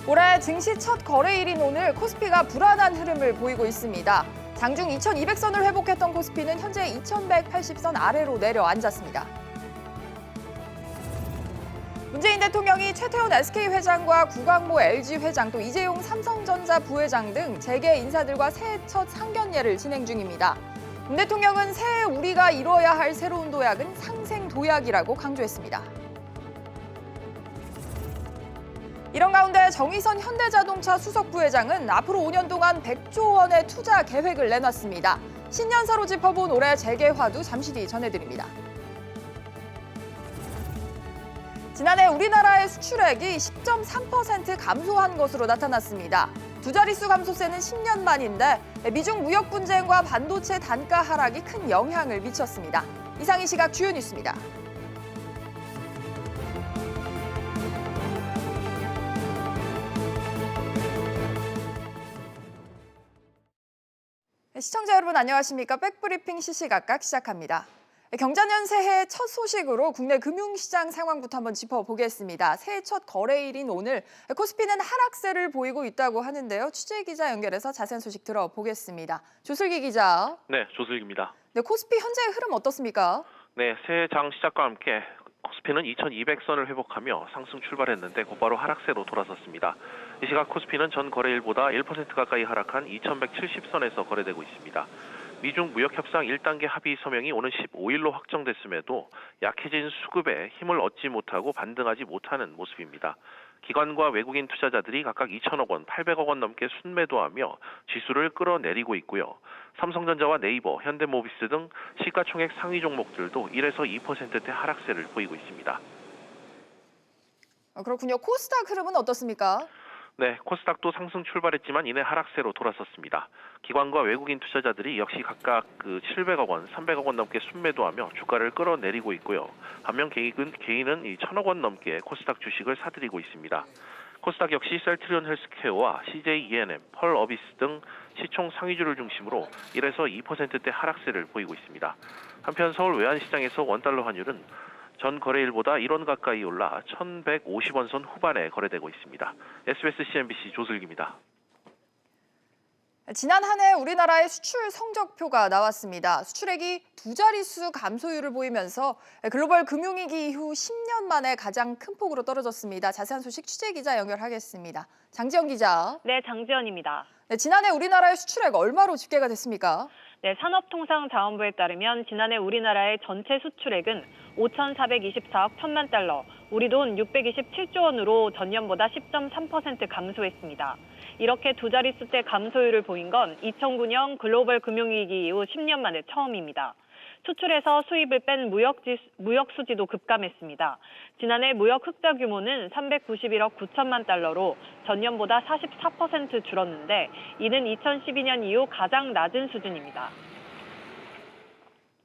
올해 증시 첫 거래일인 오늘 코스피가 불안한 흐름을 보이고 있습니다. 장중 2200선을 회복했던 코스피는 현재 2180선 아래로 내려앉았습니다. 문재인 대통령이 최태원 SK 회장과 구광모 LG 회장, 또 이재용 삼성전자 부회장 등 재계 인사들과 새해 첫 상견례를 진행 중입니다. 문 대통령은 새해 우리가 이뤄야 할 새로운 도약은 상생 도약이라고 강조했습니다. 이런 가운데 정의선 현대자동차 수석 부회장은 앞으로 5년 동안 100조 원의 투자 계획을 내놨습니다. 신년사로 짚어본 올해 재계화도 잠시 뒤 전해드립니다. 지난해 우리나라의 수출액이 10.3% 감소한 것으로 나타났습니다. 두 자릿수 감소세는 10년 만인데 미중 무역 분쟁과 반도체 단가 하락이 큰 영향을 미쳤습니다. 이상 이 시각 주요 뉴스입니다. 시청자 여러분 안녕하십니까? 백브리핑 시시각각 시작합니다. 경자년 새해 첫 소식으로 국내 금융시장 상황부터 한번 짚어보겠습니다. 새해 첫 거래일인 오늘 코스피는 하락세를 보이고 있다고 하는데요. 취재기자 연결해서 자세한 소식 들어보겠습니다. 조슬기 기자. 네, 조슬기입니다. 네, 코스피 현재 흐름 어떻습니까? 네, 새해 장 시작과 함께 코스피는 2200선을 회복하며 상승 출발했는데 곧바로 하락세로 돌아섰습니다. 이 시각 코스피는 전 거래일보다 1% 가까이 하락한 2170선에서 거래되고 있습니다. 미중 무역협상 1단계 합의 서명이 오는 15일로 확정됐음에도 약해진 수급에 힘을 얻지 못하고 반등하지 못하는 모습입니다. 기관과 외국인 투자자들이 각각 2천억 원, 800억 원 넘게 순매도하며 지수를 끌어내리고 있고요. 삼성전자와 네이버, 현대모비스 등 시가총액 상위 종목들도 1에서 2%대 하락세를 보이고 있습니다. 그렇군요. 코스닥 흐름은 어떻습니까? 네, 코스닥도 상승 출발했지만 이내 하락세로 돌아섰습니다. 기관과 외국인 투자자들이 역시 각각 700억 원, 300억 원 넘게 순매도하며 주가를 끌어내리고 있고요. 반면 개인은 1000억 원 넘게 코스닥 주식을 사들이고 있습니다. 코스닥 역시 셀트리온 헬스케어와 CJ E&M, 펄 어비스 등 시총 상위주를 중심으로 1에서 2%대 하락세를 보이고 있습니다. 한편 서울 외환시장에서 원달러 환율은 전 거래일보다 1원 가까이 올라 1150원 선 후반에 거래되고 있습니다. SBS CNBC 조슬기입니다. 지난 한 해 우리나라의 수출 성적표가 나왔습니다. 수출액이 두 자릿수 감소율을 보이면서 글로벌 금융위기 이후 10년 만에 가장 큰 폭으로 떨어졌습니다. 자세한 소식 취재기자 연결하겠습니다. 장지영 기자. 네, 장지연입니다. 네, 지난해 우리나라의 수출액 얼마로 집계가 됐습니까? 네, 산업통상자원부에 따르면 지난해 우리나라의 전체 수출액은 5,424억 1천만 달러, 우리 돈 627조 원으로 전년보다 10.3% 감소했습니다. 이렇게 두 자릿수대 감소율을 보인 건 2009년 글로벌 금융위기 이후 10년 만에 처음입니다. 수출에서 수입을 뺀 무역 수지도 급감했습니다. 지난해 무역 흑자 규모는 391억 9천만 달러로 전년보다 44% 줄었는데 이는 2012년 이후 가장 낮은 수준입니다.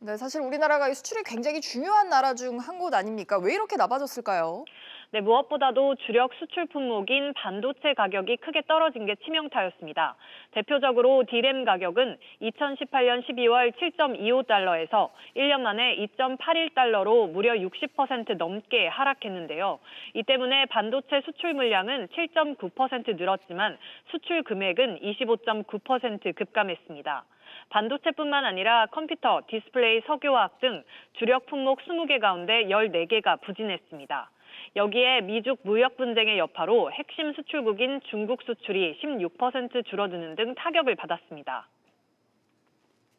네, 사실 우리나라가 수출이 굉장히 중요한 나라 중 한 곳 아닙니까? 왜 이렇게 나빠졌을까요? 네, 무엇보다도 주력 수출 품목인 반도체 가격이 크게 떨어진 게 치명타였습니다. 대표적으로 D램 가격은 2018년 12월 7.25달러에서 1년 만에 2.81달러로 무려 60% 넘게 하락했는데요. 이 때문에 반도체 수출 물량은 7.9% 늘었지만 수출 금액은 25.9% 급감했습니다. 반도체뿐만 아니라 컴퓨터, 디스플레이, 석유화학 등 주력 품목 20개 가운데 14개가 부진했습니다. 여기에 미중 무역 분쟁의 여파로 핵심 수출국인 중국 수출이 16% 줄어드는 등 타격을 받았습니다.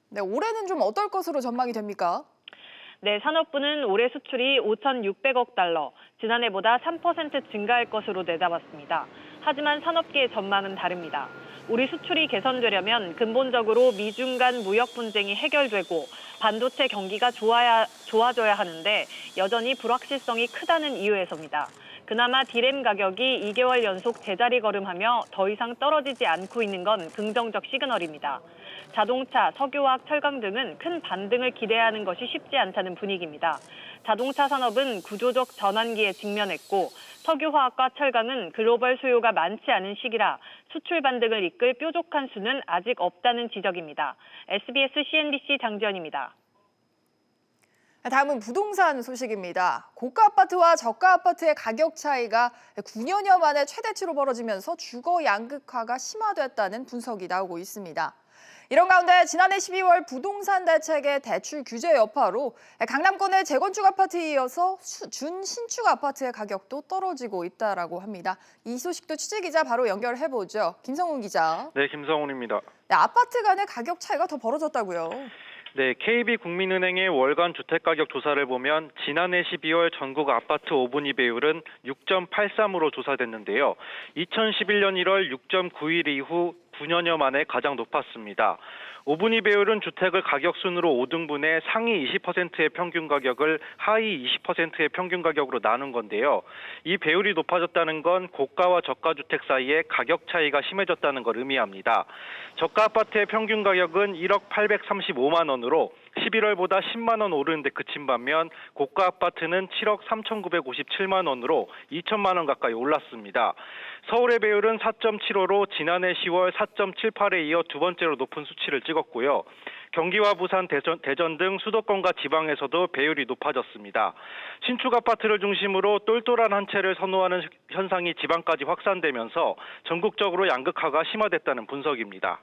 네, 올해는 좀 어떨 것으로 전망이 됩니까? 네, 산업부는 올해 수출이 5,600억 달러, 지난해보다 3% 증가할 것으로 내다봤습니다. 하지만 산업계의 전망은 다릅니다. 우리 수출이 개선되려면 근본적으로 미중 간 무역 분쟁이 해결되고 반도체 경기가 좋아져야 하는데 여전히 불확실성이 크다는 이유에서입니다. 그나마 D램 가격이 2개월 연속 제자리 걸음하며 더 이상 떨어지지 않고 있는 건 긍정적 시그널입니다. 자동차, 석유화학, 철강 등은 큰 반등을 기대하는 것이 쉽지 않다는 분위기입니다. 자동차 산업은 구조적 전환기에 직면했고 석유화학과 철강은 글로벌 수요가 많지 않은 시기라 수출 반등을 이끌 뾰족한 수는 아직 없다는 지적입니다. SBS CNBC 장지연입니다. 다음은 부동산 소식입니다. 고가 아파트와 저가 아파트의 가격 차이가 9년여 만에 최대치로 벌어지면서 주거 양극화가 심화됐다는 분석이 나오고 있습니다. 이런 가운데 지난해 12월 부동산 대책의 대출 규제 여파로 강남권의 재건축 아파트에 이어서 준신축 아파트의 가격도 떨어지고 있다라고 합니다. 이 소식도 취재기자 바로 연결해보죠. 김성훈 기자. 네, 김성훈입니다. 아파트 간의 가격 차이가 더 벌어졌다고요? 네, KB국민은행의 월간 주택가격 조사를 보면 지난해 12월 전국 아파트 5분위 배율은 6.83으로 조사됐는데요. 2011년 1월 6.91 이후 9년여 만에 가장 높았습니다. 5분위 배율은 주택을 가격 순으로 5등분해 상위 20%의 평균 가격을 하위 20%의 평균 가격으로 나눈 건데요. 이 배율이 높아졌다는 건 고가와 저가 주택 사이에 가격 차이가 심해졌다는 걸 의미합니다. 저가 아파트의 평균 가격은 1억 835만 원으로 11월보다 10만 원 오르는 데 그친 반면 고가 아파트는 7억 3,957만 원으로 2천만 원 가까이 올랐습니다. 서울의 배율은 4.75로 지난해 10월 4.78에 이어 두 번째로 높은 수치를 찍었고요. 경기와 부산, 대전 등 수도권과 지방에서도 배율이 높아졌습니다. 신축 아파트를 중심으로 똘똘한 한 채를 선호하는 현상이 지방까지 확산되면서 전국적으로 양극화가 심화됐다는 분석입니다.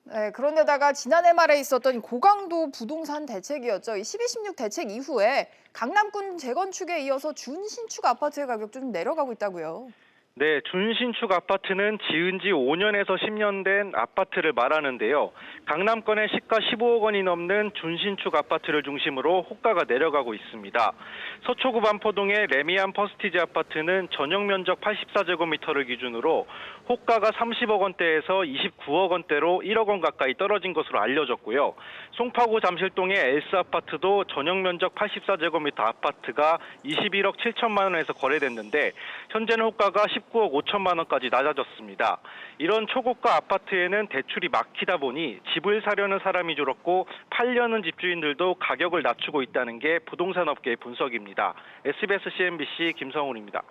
네, 그런데다가 지난해 말에 있었던 고강도 부동산 대책이었죠. 이 12.16 대책 이후에 강남권 재건축에 이어서 준신축 아파트의 가격도 좀 내려가고 있다고요. 네, 준신축 아파트는 지은 지 5년에서 10년 된 아파트를 말하는데요. 강남권의 시가 15억 원이 넘는 준신축 아파트를 중심으로 호가가 내려가고 있습니다. 서초구 반포동의 레미안 퍼스티지 아파트는 전용 면적 84제곱미터를 기준으로 호가가 30억 원대에서 29억 원대로 1억 원 가까이 떨어진 것으로 알려졌고요. 송파구 잠실동의 엘스 아파트도 전용 면적 84제곱미터 아파트가 21억 7천만 원에서 거래됐는데 현재는 호가가 19억 5천만 원까지 낮아졌습니다. 이런 초고가 아파트에는 대출이 막히다 보니 집을 사려는 사람이 줄었고 팔려는 집주인들도 가격을 낮추고 있다는 게 부동산 업계의 분석입니다. SBS CNBC 김성훈입니다.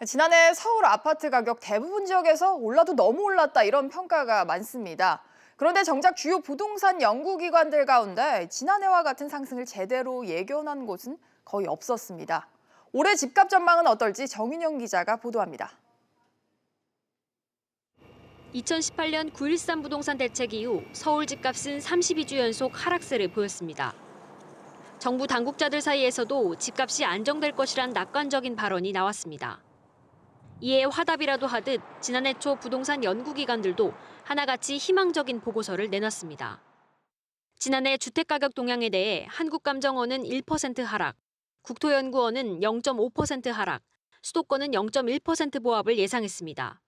지난해 서울 아파트 가격 대부분 지역에서 올라도 너무 올랐다 이런 평가가 많습니다. 그런데 정작 주요 부동산 연구기관들 가운데 지난해와 같은 상승을 제대로 예견한 곳은 거의 없었습니다. 올해 집값 전망은 어떨지 정인영 기자가 보도합니다. 2018년 9.13 부동산 대책 이후 서울 집값은 32주 연속 하락세를 보였습니다. 정부 당국자들 사이에서도 집값이 안정될 것이란 낙관적인 발언이 나왔습니다. 이에 화답이라도 하듯 지난해 초 부동산 연구기관들도 하나같이 희망적인 보고서를 내놨습니다. 지난해 주택가격 동향에 대해 한국감정원은 1% 하락, 국토연구원은 0.5% 하락, 수도권은 0.1% 보합을 예상했습니다.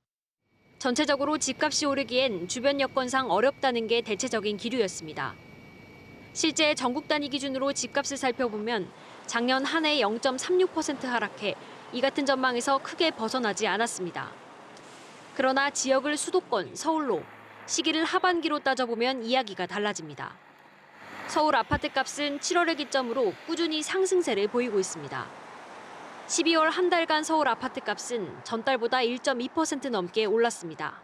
전체적으로 집값이 오르기엔 주변 여건상 어렵다는 게 대체적인 기류였습니다. 실제 전국 단위 기준으로 집값을 살펴보면 작년 한 해 0.36% 하락해 이 같은 전망에서 크게 벗어나지 않았습니다. 그러나 지역을 수도권, 서울로, 시기를 하반기로 따져보면 이야기가 달라집니다. 서울 아파트 값은 7월을 기점으로 꾸준히 상승세를 보이고 있습니다. 12월 한 달간 서울 아파트 값은 전달보다 1.2% 넘게 올랐습니다.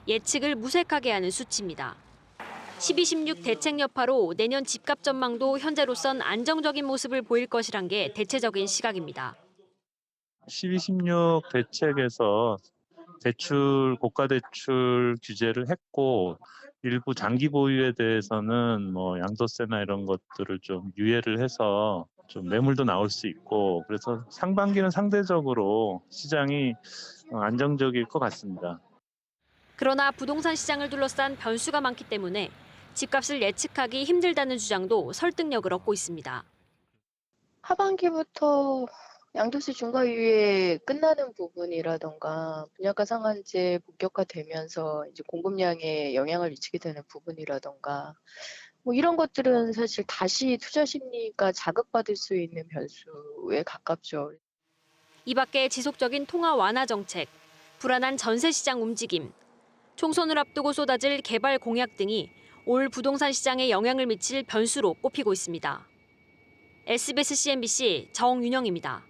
예측을 무색하게 하는 수치입니다. 12.16 대책 여파로 내년 집값 전망도 현재로선 안정적인 모습을 보일 것이란 게 대체적인 시각입니다. 12.16 대책에서 고가 대출 규제를 했고 일부 장기 보유에 대해서는 양도세나 이런 것들을 좀 유예를 해서 좀 매물도 나올 수 있고 그래서 상반기는 상대적으로 시장이 안정적일 것 같습니다. 그러나 부동산 시장을 둘러싼 변수가 많기 때문에 집값을 예측하기 힘들다는 주장도 설득력을 얻고 있습니다. 하반기부터 양도세 중과 유예 끝나는 부분이라던가 분양가 상한제 본격화되면서 이제 공급량에 영향을 미치게 되는 부분이라던가 이런 것들은 사실 다시 투자 심리가 자극받을 수 있는 변수에 가깝죠. 이 밖에 지속적인 통화 완화 정책, 불안한 전세 시장 움직임, 총선을 앞두고 쏟아질 개발 공약 등이 올 부동산 시장에 영향을 미칠 변수로 꼽히고 있습니다. SBS CNBC 정윤영입니다.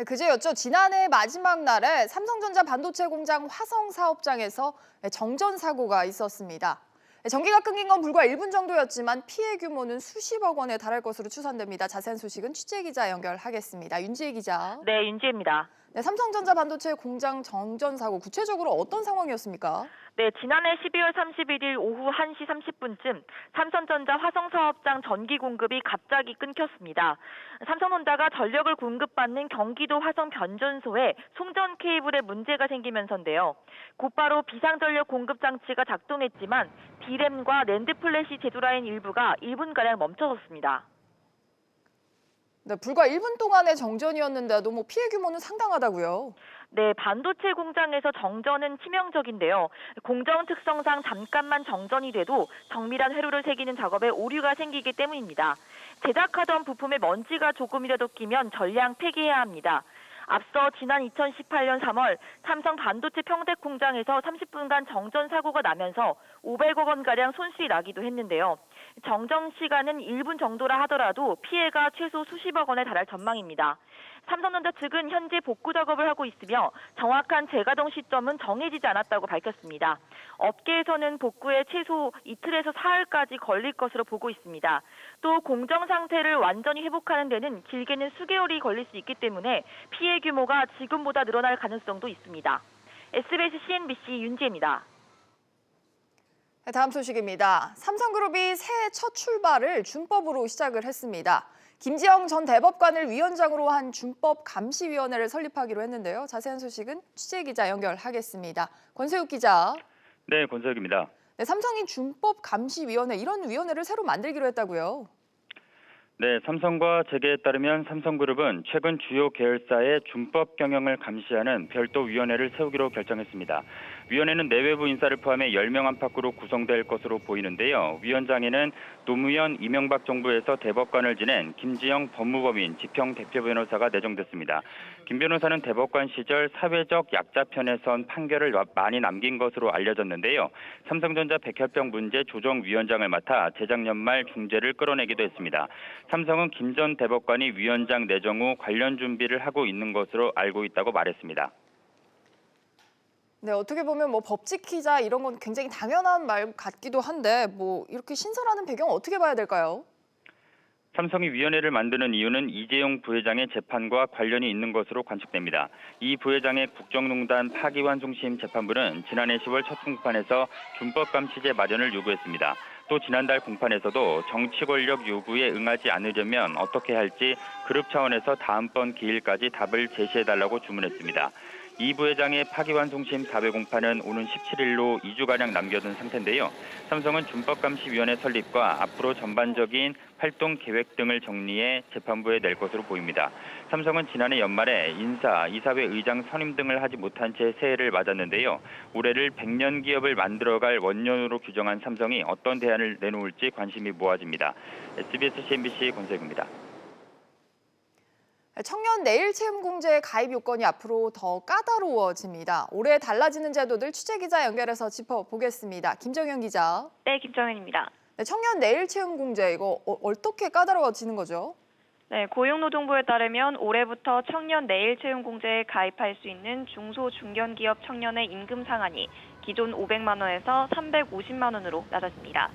그제였죠. 지난해 마지막 날에 삼성전자 반도체 공장 화성 사업장에서 정전 사고가 있었습니다. 전기가 끊긴 건 불과 1분 정도였지만 피해 규모는 수십억 원에 달할 것으로 추산됩니다. 자세한 소식은 취재 기자 연결하겠습니다. 윤지혜 기자. 네, 윤지혜입니다. 네, 삼성전자 반도체 공장 정전 사고 구체적으로 어떤 상황이었습니까? 네, 지난해 12월 31일 오후 1시 30분쯤 삼성전자 화성사업장 전기 공급이 갑자기 끊겼습니다. 삼성전자가 전력을 공급받는 경기도 화성 변전소에 송전 케이블에 문제가 생기면서인데요. 곧바로 비상전력 공급 장치가 작동했지만 D램과 낸드 플래시 제조라인 일부가 1분가량 멈춰섰습니다. 네, 불과 1분 동안의 정전이었는데도 피해 규모는 상당하다고요. 네, 반도체 공장에서 정전은 치명적인데요. 공정 특성상 잠깐만 정전이 돼도 정밀한 회로를 새기는 작업에 오류가 생기기 때문입니다. 제작하던 부품에 먼지가 조금이라도 끼면 전량 폐기해야 합니다. 앞서 지난 2018년 3월 삼성 반도체 평택 공장에서 30분간 정전 사고가 나면서 500억 원가량 손실이 나기도 했는데요. 정전 시간은 1분 정도라 하더라도 피해가 최소 수십억 원에 달할 전망입니다. 삼성전자 측은 현재 복구 작업을 하고 있으며 정확한 재가동 시점은 정해지지 않았다고 밝혔습니다. 업계에서는 복구에 최소 이틀에서 사흘까지 걸릴 것으로 보고 있습니다. 또 공정 상태를 완전히 회복하는 데는 길게는 수개월이 걸릴 수 있기 때문에 피해 규모가 지금보다 늘어날 가능성도 있습니다. SBS CNBC 윤지혜입니다. 네, 다음 소식입니다. 삼성그룹이 새해 첫 출발을 준법으로 시작을 했습니다. 김지영 전 대법관을 위원장으로 한 준법감시위원회를 설립하기로 했는데요. 자세한 소식은 취재기자 연결하겠습니다. 권세욱 기자. 네, 권세욱입니다. 네, 삼성이 준법감시위원회 이런 위원회를 새로 만들기로 했다고요. 네, 삼성과 재계에 따르면 삼성그룹은 최근 주요 계열사의 준법 경영을 감시하는 별도 위원회를 세우기로 결정했습니다. 위원회는 내외부 인사를 포함해 10명 안팎으로 구성될 것으로 보이는데요. 위원장에는 노무현 이명박 정부에서 대법관을 지낸 김지영 법무법인 지평 대표 변호사가 내정됐습니다. 김 변호사는 대법관 시절 사회적 약자 편에 선 판결을 많이 남긴 것으로 알려졌는데요. 삼성전자 백혈병 문제 조정위원장을 맡아 재작년 말 중재를 끌어내기도 했습니다. 삼성은 김 전 대법관이 위원장 내정 후 관련 준비를 하고 있는 것으로 알고 있다고 말했습니다. 네, 어떻게 보면 법 지키자 이런 건 굉장히 당연한 말 같기도 한데 이렇게 신설하는 배경 어떻게 봐야 될까요? 삼성이 위원회를 만드는 이유는 이재용 부회장의 재판과 관련이 있는 것으로 관측됩니다. 이 부회장의 국정농단 파기환송심 재판부는 지난해 10월 첫 공판에서 준법감시제 마련을 요구했습니다. 또 지난달 공판에서도 정치 권력 요구에 응하지 않으려면 어떻게 할지 그룹 차원에서 다음번 기일까지 답을 제시해달라고 주문했습니다. 이 부회장의 파기환송심 4회 공판은 오는 17일로 2주가량 남겨둔 상태인데요. 삼성은 준법감시위원회 설립과 앞으로 전반적인 활동 계획 등을 정리해 재판부에 낼 것으로 보입니다. 삼성은 지난해 연말에 인사, 이사회 의장 선임 등을 하지 못한 채 새해를 맞았는데요. 올해를 100년 기업을 만들어갈 원년으로 규정한 삼성이 어떤 대안을 내놓을지 관심이 모아집니다. SBS CNBC 권세욱입니다. 청년 내일체험공제 가입 요건이 앞으로 더 까다로워집니다. 올해 달라지는 제도들 취재기자 연결해서 짚어보겠습니다. 김정현 기자. 네, 김정현입니다. 네, 청년 내일체험공제 이거 어떻게 까다로워지는 거죠? 네, 고용노동부에 따르면 올해부터 청년 내일채용공제에 가입할 수 있는 중소중견기업 청년의 임금 상한이 기존 500만 원에서 350만 원으로 낮아집니다.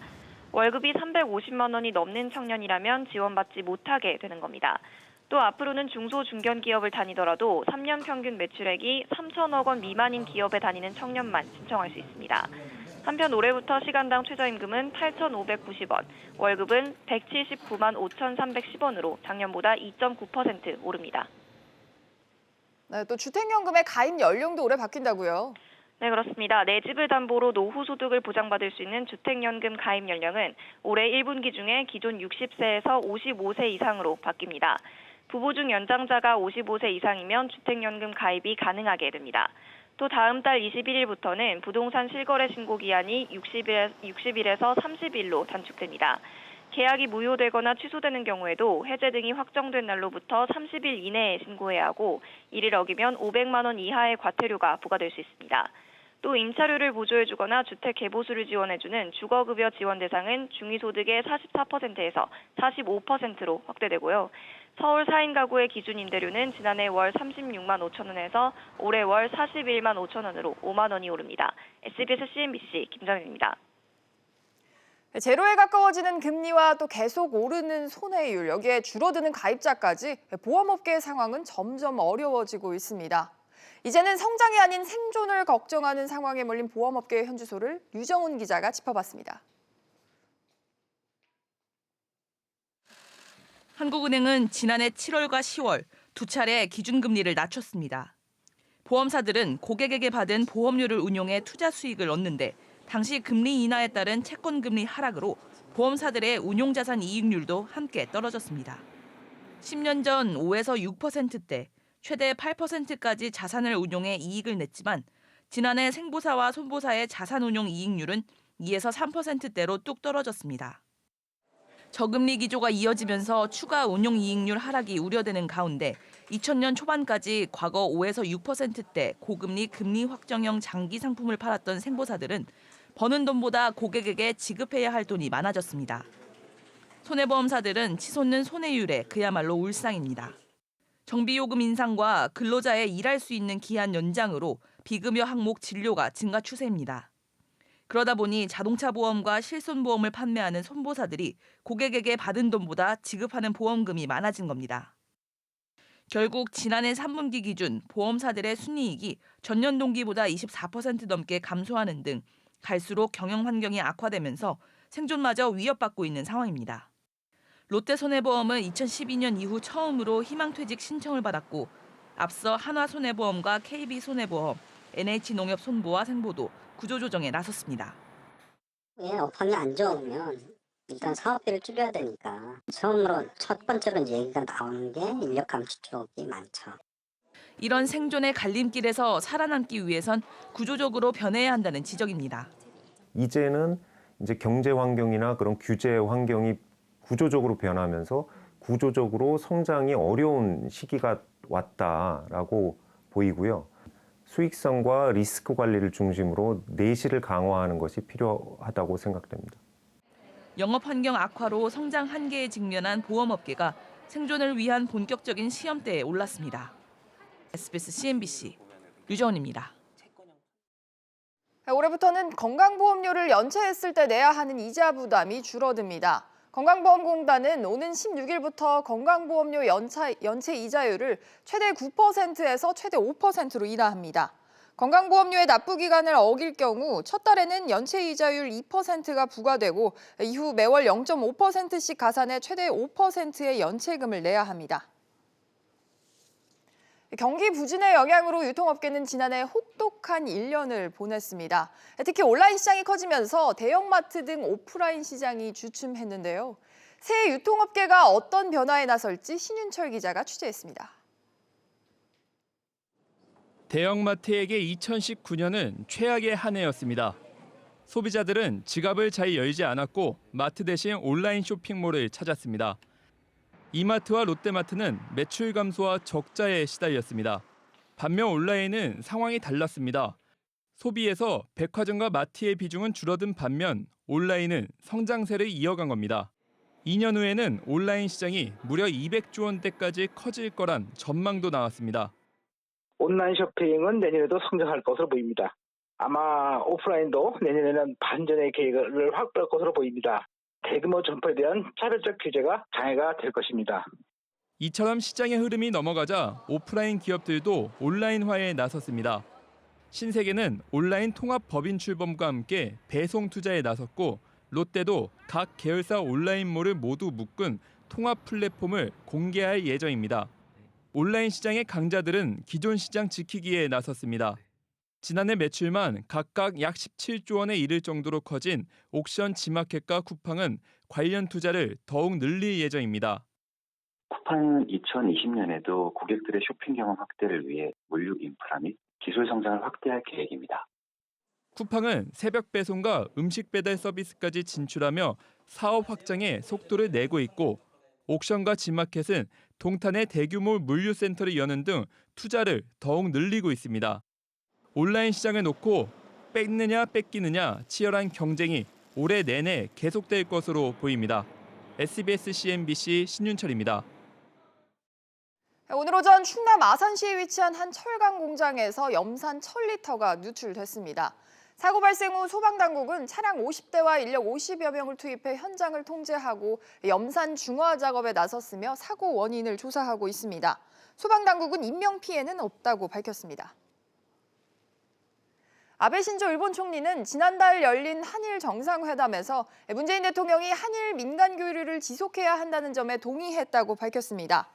월급이 350만 원이 넘는 청년이라면 지원받지 못하게 되는 겁니다. 또 앞으로는 중소중견기업을 다니더라도 3년 평균 매출액이 3천억 원 미만인 기업에 다니는 청년만 신청할 수 있습니다. 한편 올해부터 시간당 최저임금은 8,590원, 월급은 179만 5,310원으로 작년보다 2.9% 오릅니다. 네, 또 주택연금의 가입 연령도 올해 바뀐다고요? 네, 그렇습니다. 내 집을 담보로 노후 소득을 보장받을 수 있는 주택연금 가입 연령은 올해 1분기 중에 기존 60세에서 55세 이상으로 바뀝니다. 부부 중 연장자가 55세 이상이면 주택연금 가입이 가능하게 됩니다. 또 다음 달 21일부터는 부동산 실거래 신고 기한이 60일에서 30일로 단축됩니다. 계약이 무효되거나 취소되는 경우에도 해제 등이 확정된 날로부터 30일 이내에 신고해야 하고 이를 어기면 500만 원 이하의 과태료가 부과될 수 있습니다. 또 임차료를 보조해주거나 주택 개보수를 지원해주는 주거급여 지원 대상은 중위소득의 44%에서 45%로 확대되고요. 서울 4인 가구의 기준 임대료는 지난해 월 36만 5천 원에서 올해 월 41만 5천 원으로 5만 원이 오릅니다. SBS CNBC 김정현입니다. 제로에 가까워지는 금리와 또 계속 오르는 손해율, 여기에 줄어드는 가입자까지 보험업계의 상황은 점점 어려워지고 있습니다. 이제는 성장이 아닌 생존을 걱정하는 상황에 몰린 보험업계의 현주소를 유정훈 기자가 짚어봤습니다. 한국은행은 지난해 7월과 10월 두 차례 기준금리를 낮췄습니다. 보험사들은 고객에게 받은 보험료를 운용해 투자 수익을 얻는데 당시 금리 인하에 따른 채권금리 하락으로 보험사들의 운용자산 이익률도 함께 떨어졌습니다. 10년 전 5에서 6%대, 최대 8%까지 자산을 운용해 이익을 냈지만 지난해 생보사와 손보사의 자산 운용 이익률은 2에서 3%대로 뚝 떨어졌습니다. 저금리 기조가 이어지면서 추가 운용 이익률 하락이 우려되는 가운데 2000년 초반까지 과거 5에서 6%대 고금리 금리 확정형 장기 상품을 팔았던 생보사들은 버는 돈보다 고객에게 지급해야 할 돈이 많아졌습니다. 손해보험사들은 치솟는 손해율에 그야말로 울상입니다. 정비요금 인상과 근로자의 일할 수 있는 기한 연장으로 비급여 항목 진료가 증가 추세입니다. 그러다 보니 자동차 보험과 실손보험을 판매하는 손보사들이 고객에게 받은 돈보다 지급하는 보험금이 많아진 겁니다. 결국 지난해 3분기 기준 보험사들의 순이익이 전년 동기보다 24% 넘게 감소하는 등 갈수록 경영 환경이 악화되면서 생존마저 위협받고 있는 상황입니다. 롯데손해보험은 2012년 이후 처음으로 희망퇴직 신청을 받았고 앞서 한화손해보험과 KB손해보험, NH농협손보와 생보도 구조조정에 나섰습니다. 업황이 안 좋으면 일단 사업비를 줄여야 되니까 처음으로 첫 번째로 이제 얘기가 나오는 게 인력 감축 쪽이 많죠. 이런 생존의 갈림길에서 살아남기 위해선 구조적으로 변해야 한다는 지적입니다. 이제는 이제 경제 환경이나 그런 규제 환경이 구조적으로 변하면서 구조적으로 성장이 어려운 시기가 왔다라고 보이고요. 수익성과 리스크 관리를 중심으로 내실을 강화하는 것이 필요하다고 생각됩니다. 영업 환경 악화로 성장 한계에 직면한 보험업계가 생존을 위한 본격적인 시험대에 올랐습니다. SBS CNBC 유정훈입니다. 올해부터는 건강보험료를 연체했을 때 내야 하는 이자 부담이 줄어듭니다. 건강보험공단은 오는 16일부터 건강보험료 연체 이자율을 최대 9%에서 최대 5%로 인하합니다. 건강보험료의 납부 기간을 어길 경우 첫 달에는 연체 이자율 2%가 부과되고 이후 매월 0.5%씩 가산해 최대 5%의 연체금을 내야 합니다. 경기 부진의 영향으로 유통업계는 지난해 혹독한 1년을 보냈습니다. 특히 온라인 시장이 커지면서 대형마트 등 오프라인 시장이 주춤했는데요. 새해 유통업계가 어떤 변화에 나설지 신윤철 기자가 취재했습니다. 대형마트에게 2019년은 최악의 한 해였습니다. 소비자들은 지갑을 잘 열지 않았고 마트 대신 온라인 쇼핑몰을 찾았습니다. 이마트와 롯데마트는 매출 감소와 적자에 시달렸습니다. 반면 온라인은 상황이 달랐습니다. 소비에서 백화점과 마트의 비중은 줄어든 반면 온라인은 성장세를 이어간 겁니다. 2년 후에는 온라인 시장이 무려 200조 원대까지 커질 거란 전망도 나왔습니다. 온라인 쇼핑은 내년에도 성장할 것으로 보입니다. 아마 오프라인도 내년에는 반전의 계획을 확보할 것으로 보입니다. 대규모 점포에 대한 차별적 규제가 장애가 될 것입니다. 이처럼 시장의 흐름이 넘어가자 오프라인 기업들도 온라인화에 나섰습니다. 신세계는 온라인 통합 법인 출범과 함께 배송 투자에 나섰고 롯데도 각 계열사 온라인몰을 모두 묶은 통합 플랫폼을 공개할 예정입니다. 온라인 시장의 강자들은 기존 시장 지키기에 나섰습니다. 지난해 매출만 각각 약 17조 원에 이를 정도로 커진 옥션 지마켓과 쿠팡은 관련 투자를 더욱 늘릴 예정입니다. 쿠팡은 2020년에도 고객들의 쇼핑 경험 확대를 위해 물류 인프라 및 기술 성장을 확대할 계획입니다. 쿠팡은 새벽 배송과 음식 배달 서비스까지 진출하며 사업 확장에 속도를 내고 있고 옥션과 지마켓은 동탄에 대규모 물류센터를 여는 등 투자를 더욱 늘리고 있습니다. 온라인 시장을 놓고 뺏느냐 뺏기느냐 치열한 경쟁이 올해 내내 계속될 것으로 보입니다. SBS CNBC 신윤철입니다. 오늘 오전 충남 아산시에 위치한 한 철강 공장에서 염산 1000리터가 누출됐습니다. 사고 발생 후 소방당국은 차량 50대와 인력 50여 명을 투입해 현장을 통제하고 염산 중화 작업에 나섰으며 사고 원인을 조사하고 있습니다. 소방당국은 인명피해는 없다고 밝혔습니다. 아베 신조 일본 총리는 지난달 열린 한일 정상회담에서 문재인 대통령이 한일 민간 교류를 지속해야 한다는 점에 동의했다고 밝혔습니다.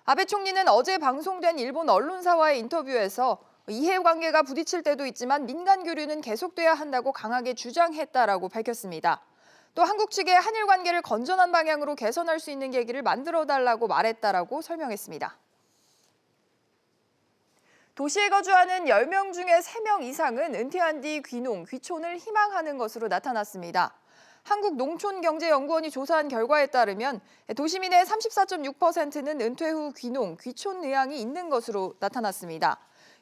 아베 총리는 어제 방송된 일본 언론사와의 인터뷰에서 이해관계가 부딪힐 때도 있지만 민간 교류는 계속돼야 한다고 강하게 주장했다라고 밝혔습니다. 또 한국 측에 한일 관계를 건전한 방향으로 개선할 수 있는 계기를 만들어달라고 말했다라고 설명했습니다. 도시에 거주하는 10명 중에 3명 이상은 은퇴한 뒤 귀농, 귀촌을 희망하는 것으로 나타났습니다. 한국농촌경제연구원이 조사한 결과에 따르면 도시민의 34.6%는 은퇴 후 귀농, 귀촌 의향이 있는 것으로 나타났습니다.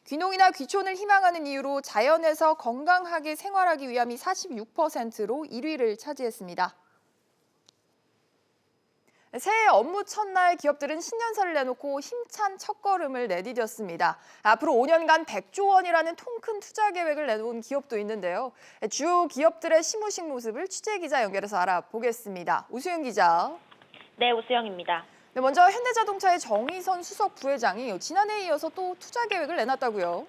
귀농이나 귀촌을 희망하는 이유로 자연에서 건강하게 생활하기 위함이 46%로 1위를 차지했습니다. 새해 업무 첫날 기업들은 신년사를 내놓고 힘찬 첫걸음을 내디뎠습니다. 앞으로 5년간 100조 원이라는 통 큰 투자 계획을 내놓은 기업도 있는데요. 주요 기업들의 시무식 모습을 취재기자 연결해서 알아보겠습니다. 우수영 기자. 네, 우수영입니다. 네, 먼저 현대자동차의 정의선 수석 부회장이 지난해에 이어서 또 투자 계획을 내놨다고요.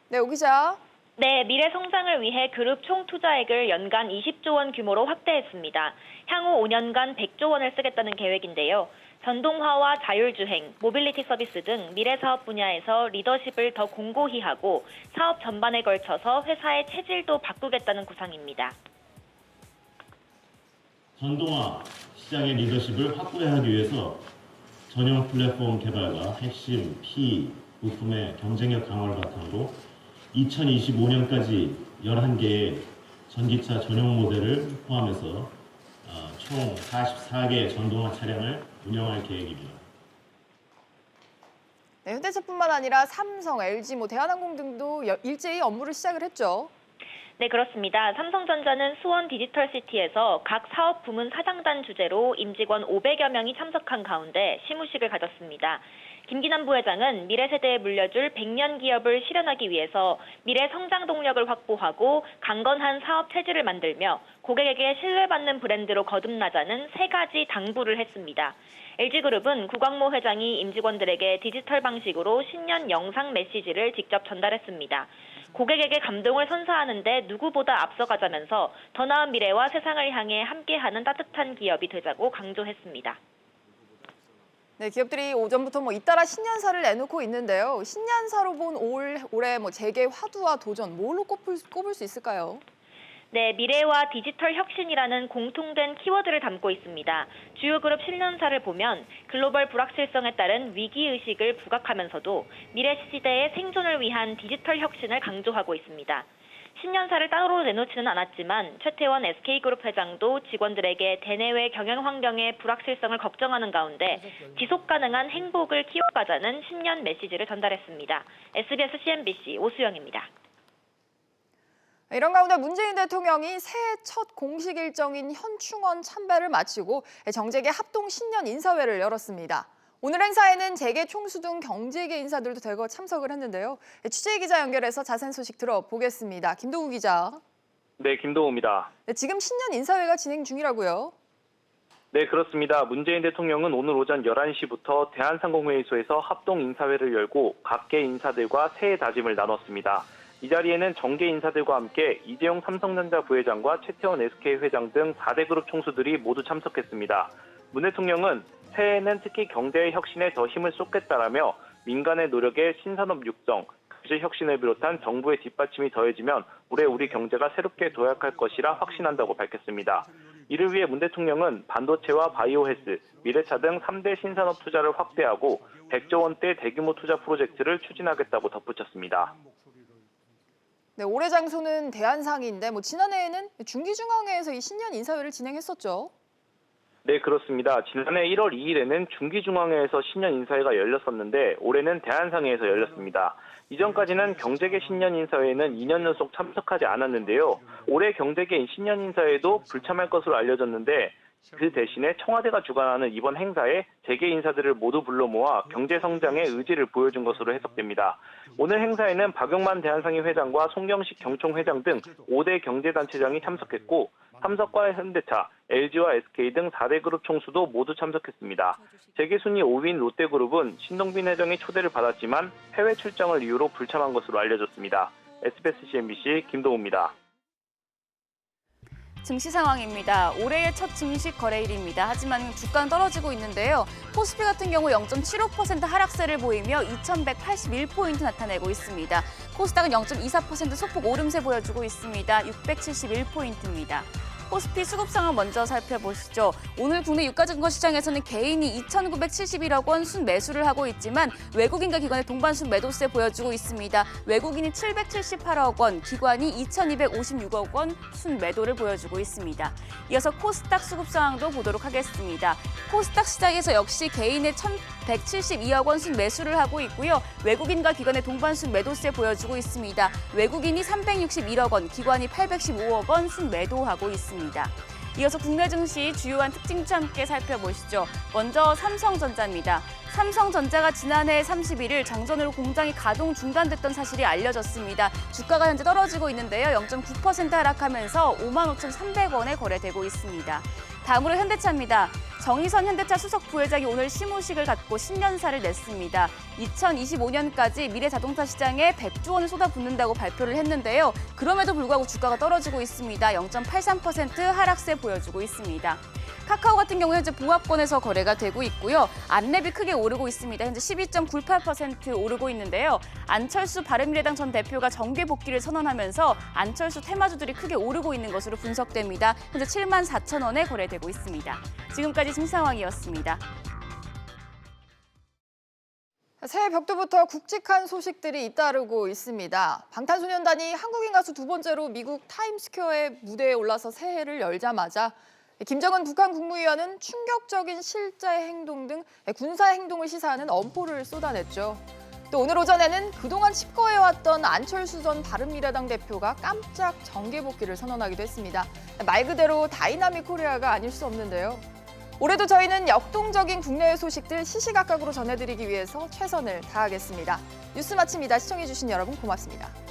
네, 오 기자. 네, 미래 성장을 위해 그룹 총 투자액을 연간 20조 원 규모로 확대했습니다. 향후 5년간 100조 원을 쓰겠다는 계획인데요. 전동화와 자율주행, 모빌리티 서비스 등 미래 사업 분야에서 리더십을 더 공고히 하고 사업 전반에 걸쳐서 회사의 체질도 바꾸겠다는 구상입니다. 전동화 시장의 리더십을 확보하기 위해서 전용 플랫폼 개발과 핵심 PE 부품의 경쟁력 강화를 바탕으로 2025년까지 11개의 전기차 전용 모델을 포함해서 총 44개의 전동화 차량을 운영할 계획입니다. 네, 현대차뿐만 아니라 삼성, LG, 대한항공 등도 일제히 업무를 시작을 했죠. 네, 그렇습니다. 삼성전자는 수원 디지털시티에서 각 사업 부문 사장단 주재로 임직원 500여 명이 참석한 가운데 시무식을 가졌습니다. 김기남 부회장은 미래 세대에 물려줄 100년 기업을 실현하기 위해서 미래 성장 동력을 확보하고 강건한 사업 체질을 만들며 고객에게 신뢰받는 브랜드로 거듭나자는 3가지 당부를 했습니다. LG그룹은 구광모 회장이 임직원들에게 디지털 방식으로 신년 영상 메시지를 직접 전달했습니다. 고객에게 감동을 선사하는 데 누구보다 앞서가자면서 더 나은 미래와 세상을 향해 함께하는 따뜻한 기업이 되자고 강조했습니다. 네, 기업들이 오전부터 잇따라 신년사를 내놓고 있는데요. 신년사로 본 올해 재계 화두와 도전, 뭘로 꼽을 수 있을까요? 네, 미래와 디지털 혁신이라는 공통된 키워드를 담고 있습니다. 주요 그룹 신년사를 보면 글로벌 불확실성에 따른 위기의식을 부각하면서도 미래 시대의 생존을 위한 디지털 혁신을 강조하고 있습니다. 신년사를 따로 내놓지는 않았지만 최태원 SK그룹 회장도 직원들에게 대내외 경영 환경의 불확실성을 걱정하는 가운데 지속 가능한 행복을 키워가자는 신년 메시지를 전달했습니다. SBS CNBC 오수영입니다. 이런 가운데 문재인 대통령이 새해 첫 공식 일정인 현충원 참배를 마치고 정재계 합동 신년 인사회를 열었습니다. 오늘 행사에는 재계 총수 등 경제계 인사들도 대거 참석을 했는데요. 취재기자 연결해서 자세한 소식 들어보겠습니다. 김도우 기자. 네, 김도우입니다. 네, 지금 신년 인사회가 진행 중이라고요? 네, 그렇습니다. 문재인 대통령은 오늘 오전 11시부터 대한상공회의소에서 합동 인사회를 열고 각계 인사들과 새해 다짐을 나눴습니다. 이 자리에는 정계 인사들과 함께 이재용 삼성전자 부회장과 최태원 SK 회장 등 4대 그룹 총수들이 모두 참석했습니다. 문 대통령은 새해에는 특히 경제의 혁신에 더 힘을 쏟겠다라며 민간의 노력에 신산업 육성, 규제 혁신을 비롯한 정부의 뒷받침이 더해지면 올해 우리 경제가 새롭게 도약할 것이라 확신한다고 밝혔습니다. 이를 위해 문 대통령은 반도체와 바이오헬스, 미래차 등 3대 신산업 투자를 확대하고 100조 원대 대규모 투자 프로젝트를 추진하겠다고 덧붙였습니다. 네, 올해 장소는 대한상인데 지난해에는 중기중앙회에서 이 신년 인사회를 진행했었죠. 네, 그렇습니다. 지난해 1월 2일에는 중기중앙회에서 신년 인사회가 열렸었는데 올해는 대한상회에서 열렸습니다. 이전까지는 경제계 신년 인사회에는 2년 연속 참석하지 않았는데요. 올해 경제계 신년 인사회도 불참할 것으로 알려졌는데 그 대신에 청와대가 주관하는 이번 행사에 재계 인사들을 모두 불러 모아 경제 성장의 의지를 보여준 것으로 해석됩니다. 오늘 행사에는 박용만 대한상인 회장과 송경식 경총 회장 등 5대 경제단체장이 참석했고 삼성과 현대차, LG와 SK 등 4대 그룹 총수도 모두 참석했습니다. 재계 순위 5위인 롯데그룹은 신동빈 회장의 초대를 받았지만 해외 출장을 이유로 불참한 것으로 알려졌습니다. SBS CNBC 김동우입니다. 증시 상황입니다. 올해의 첫 증시 거래일입니다. 하지만 주가는 떨어지고 있는데요. 코스피 같은 경우 0.75% 하락세를 보이며 2181포인트 나타내고 있습니다. 코스닥은 0.24% 소폭 오름세 보여주고 있습니다. 671포인트입니다. 코스피 수급 상황 먼저 살펴보시죠. 오늘 국내 유가증권 시장에서는 개인이 2,971억 원 순매수를 하고 있지만 외국인과 기관의 동반 순매도세 보여주고 있습니다. 외국인이 778억 원, 기관이 2,256억 원 순매도를 보여주고 있습니다. 이어서 코스닥 수급 상황도 보도록 하겠습니다. 코스닥 시장에서 역시 개인의 1,172억 원 순매수를 하고 있고요. 외국인과 기관의 동반 순매도세 보여주고 있습니다. 외국인이 361억 원, 기관이 815억 원 순매도하고 있습니다. 이어서 국내 증시 주요한 특징과 함께 살펴보시죠. 먼저 삼성전자입니다. 삼성전자가 지난해 31일 정전으로 공장이 가동 중단됐던 사실이 알려졌습니다. 주가가 현재 떨어지고 있는데요. 0.9% 하락하면서 55,300원에 거래되고 있습니다. 다음으로 현대차입니다. 정의선 현대차 수석 부회장이 오늘 시무식을 갖고 신년사를 냈습니다. 2025년까지 미래 자동차 시장에 100조 원을 쏟아붓는다고 발표를 했는데요. 그럼에도 불구하고 주가가 떨어지고 있습니다. 0.83% 하락세 보여주고 있습니다. 카카오 같은 경우 현재 보합권에서 거래가 되고 있고요. 안랩이 크게 오르고 있습니다. 현재 12.98% 오르고 있는데요. 안철수 바른미래당 전 대표가 정계 복귀를 선언하면서 안철수 테마주들이 크게 오르고 있는 것으로 분석됩니다. 현재 74,000원에 거래되고 있습니다. 지금까지 증시 상황이었습니다. 새해 벽두부터 굵직한 소식들이 잇따르고 있습니다. 방탄소년단이 한국인 가수 두 번째로 미국 타임스퀘어의 무대에 올라서 새해를 열자마자 김정은 북한 국무위원은 충격적인 실제 행동 등 군사 행동을 시사하는 엄포를 쏟아냈죠. 또 오늘 오전에는 그동안 칩거해왔던 안철수 전 바른미래당 대표가 깜짝 정계 복귀를 선언하기도 했습니다. 말 그대로 다이나믹 코리아가 아닐 수 없는데요. 올해도 저희는 역동적인 국내외 소식들 시시각각으로 전해드리기 위해서 최선을 다하겠습니다. 뉴스 마칩니다. 시청해주신 여러분 고맙습니다.